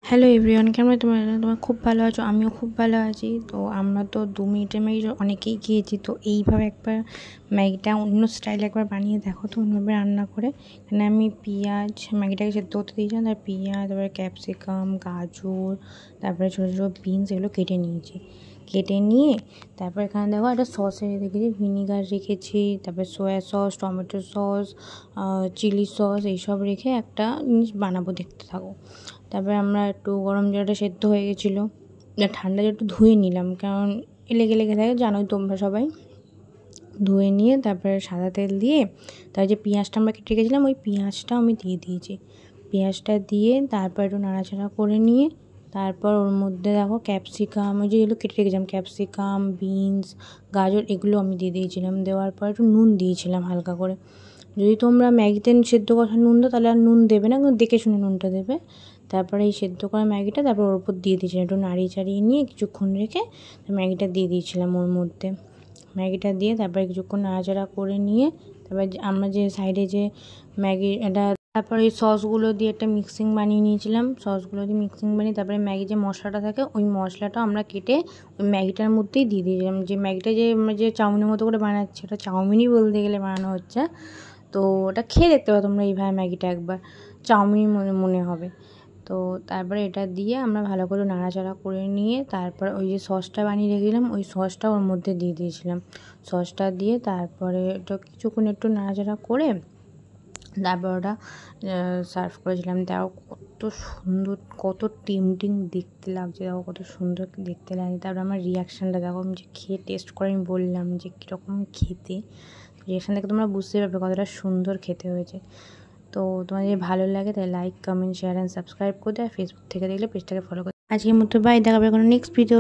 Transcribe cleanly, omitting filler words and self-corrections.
Hello everyone, কেমন তোমার খুব ভালো আছো? আমিও খুব ভালো আছি। তো আমরা তো 2 মিনিটের ম্যাগি অনেকেই খেয়েছি। তো এইভাবে একবার ম্যাগিটা অন্য স্টাইলে একবার বানিয়ে দেখো তো, অন্যভাবে রান্না করে। এখানে আমি পেঁয়াজ, ম্যাগিটাকে সেদ্ধ করতে দিয়েছিলাম, তারপর পেঁয়াজ, তারপরে ক্যাপসিকাম, গাজর, তারপরে ছোটো ছোটো বিনস, এগুলো কেটে নিয়েছি। কেটে নিয়ে তারপর এখানে দেখো একটা সস রেখেছি, ভিনিগার রেখেছি, তারপর soya sauce, tomato sauce, chilli sauce, এইসব রেখে একটা জিনিস বানাবো, দেখতে থাকো। তারপরে আমরা একটু গরম জলটা সেদ্ধ হয়ে গেছিলো, ঠান্ডা জল একটু ধুয়ে নিলাম, কারণ লেগে লেগে থাকে, জানোই তোমরা সবাই। ধুয়ে নিয়ে তারপরে সাদা তেল দিয়ে তার যে পেঁয়াজটা আমরা কেটে রেখেছিলাম, ওই পেঁয়াজটাও আমি দিয়ে দিয়েছি। পেঁয়াজটা দিয়ে তারপর একটু নাড়াচাড়া করে নিয়ে তারপর ওর মধ্যে দেখো ক্যাপসিকাম, ওই যেগুলো কেটে রেখেছিলাম, ক্যাপসিকাম, বিনস, গাজর, এগুলো আমি দিয়ে দিয়েছিলাম। দেওয়ার পর একটু নুন দিয়েছিলাম হালকা করে। যদি তোমরা ম্যাগিতে সেদ্ধ কষা নুন দাও তাহলে আর নুন দেবে না, কিন্তু দেখে শুনে নুনটা দেবে। তারপরে এই সেদ্ধ করা ম্যাগিটা তারপর ওর উপর দিয়ে দিয়েছিলাম, একটু নাড়িয়ে চাড়িয়ে নিয়ে কিছুক্ষণ রেখে ম্যাগিটা দিয়ে দিয়েছিলাম ওর মধ্যে। ম্যাগিটা দিয়ে তারপরে কিছুক্ষণ নাড়াচাড়া করে নিয়ে তারপর আমরা যে সাইডে যে ম্যাগি এটা, তারপর এই সসগুলো দিয়ে একটা মিক্সিং বানিয়ে নিয়েছিলাম। সসগুলো দিয়ে মিক্সিং বানিয়ে তারপরে ম্যাগি যে মশলাটা থাকে, ওই মশলাটা আমরা কেটে ওই ম্যাগিটার মধ্যেই দিয়ে দিয়েছিলাম। যে ম্যাগিটা যে আমরা যে চাউমিনের মতো করে বানাচ্ছি, ওটা চাউমিনই বলতে গেলে বানানো হচ্ছে। তো ওটা খেয়ে দেখতে পাবো তোমরা এইভাবে ম্যাগিটা একবার, চাউমিন মনে হবে। তো তারপরে এটা দিয়ে আমরা ভালো করে নাড়াচাড়া করে নিয়ে তারপর ওই যে সসটা বানিয়ে রেখেছিলাম, ওই সসটা ওর মধ্যে দিয়ে দিয়েছিলাম। সসটা দিয়ে তারপরে ওটা কিছুক্ষণ একটু নাড়াচাড়া করে তারপর ওটা সার্ভ করেছিলাম। দেখো কত সুন্দর, কত টেম্পটিং দেখতে লাগছে, দেখো কত সুন্দর দেখতে লাগে। তারপর আমার রিয়াকশানটা দেখো, আমি যে খেয়ে টেস্ট করে আমি বললাম যে কীরকম খেতে। রিয়াকশান দেখে তোমরা বুঝতে পারবে কতটা সুন্দর খেতে হয়েছে। তো তোমার যদি ভালো লাগে তাহলে like, comment, share and subscribe করে দেয়। ফেসবুক থেকে দেখলে পেজটাকে ফলো করে। আজকের মতো বাই, দেখাবে কোনো নেক্সট ভিডিও।